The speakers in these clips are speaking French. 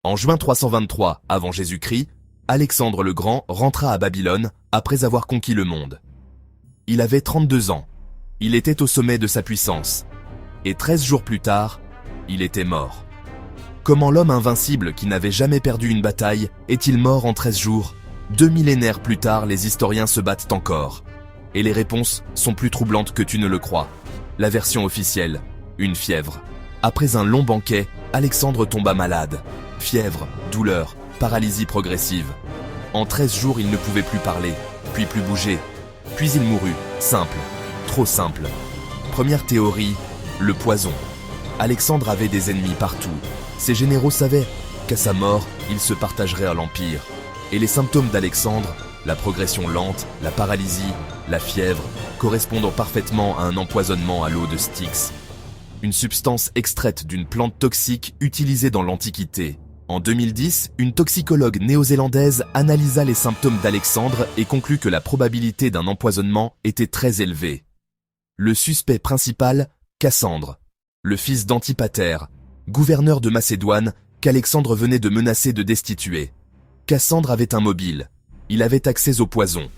En juin 323 avant Jésus-Christ, Alexandre le Grand rentra à Babylone après avoir conquis le monde. Il avait 32 ans. Il était au sommet de sa puissance. Et 13 jours plus tard, il était mort. Comment l'homme invincible qui n'avait jamais perdu une bataille est-il mort en 13 jours? 2 millénaires plus tard, les historiens se battent encore. Et les réponses sont plus troublantes que tu ne le crois. La version officielle, une fièvre. Après un long banquet, Alexandre tomba malade. Fièvre, douleur, paralysie progressive. En 13 jours, il ne pouvait plus parler, puis plus bouger. Puis il mourut, simple, trop simple. Première théorie, le poison. Alexandre avait des ennemis partout. Ses généraux savaient qu'à sa mort, il se partagerait à l'Empire. Et les symptômes d'Alexandre, la progression lente, la paralysie, la fièvre, correspondant parfaitement à un empoisonnement à l'eau de Styx. Une substance extraite d'une plante toxique utilisée dans l'Antiquité. En 2010, une toxicologue néo-zélandaise analysa les symptômes d'Alexandre et conclut que la probabilité d'un empoisonnement était très élevée. Le suspect principal, Cassandre, le fils d'Antipater, gouverneur de Macédoine, qu'Alexandre venait de menacer de destituer. Cassandre avait un mobile, il avait accès au poison.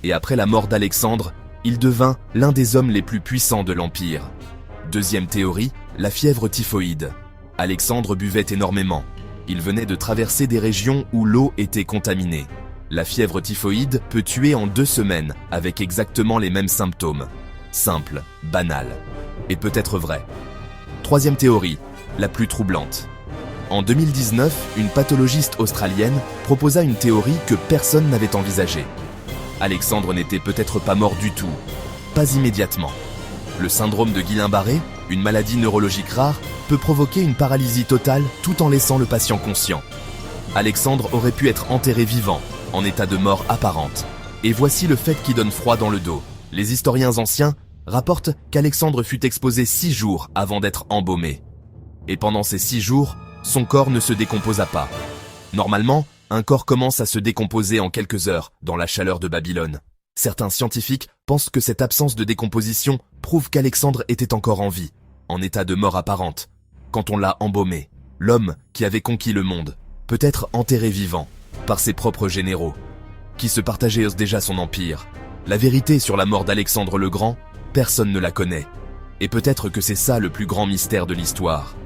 Et après la mort d'Alexandre, il devint l'un des hommes les plus puissants de l'Empire. Deuxième théorie, la fièvre typhoïde. Alexandre buvait énormément. Il venait de traverser des régions où l'eau était contaminée. La fièvre typhoïde peut tuer en 2 semaines, avec exactement les mêmes symptômes. Simple, banal, et peut-être vrai. Troisième théorie, la plus troublante. En 2019, une pathologiste australienne proposa une théorie que personne n'avait envisagée. Alexandre n'était peut-être pas mort du tout, pas immédiatement. Le syndrome de Guillain-Barré, une maladie neurologique rare, peut provoquer une paralysie totale tout en laissant le patient conscient. Alexandre aurait pu être enterré vivant, en état de mort apparente. Et voici le fait qui donne froid dans le dos. Les historiens anciens rapportent qu'Alexandre fut exposé 6 jours avant d'être embaumé. Et pendant ces 6 jours, son corps ne se décomposa pas. Normalement, un corps commence à se décomposer en quelques heures dans la chaleur de Babylone. Certains scientifiques pensent que cette absence de décomposition prouve qu'Alexandre était encore en vie, en état de mort apparente, quand on l'a embaumé. L'homme qui avait conquis le monde peut être enterré vivant par ses propres généraux, qui se partageaient déjà son empire. La vérité sur la mort d'Alexandre le Grand, personne ne la connaît. Et peut-être que c'est ça le plus grand mystère de l'histoire.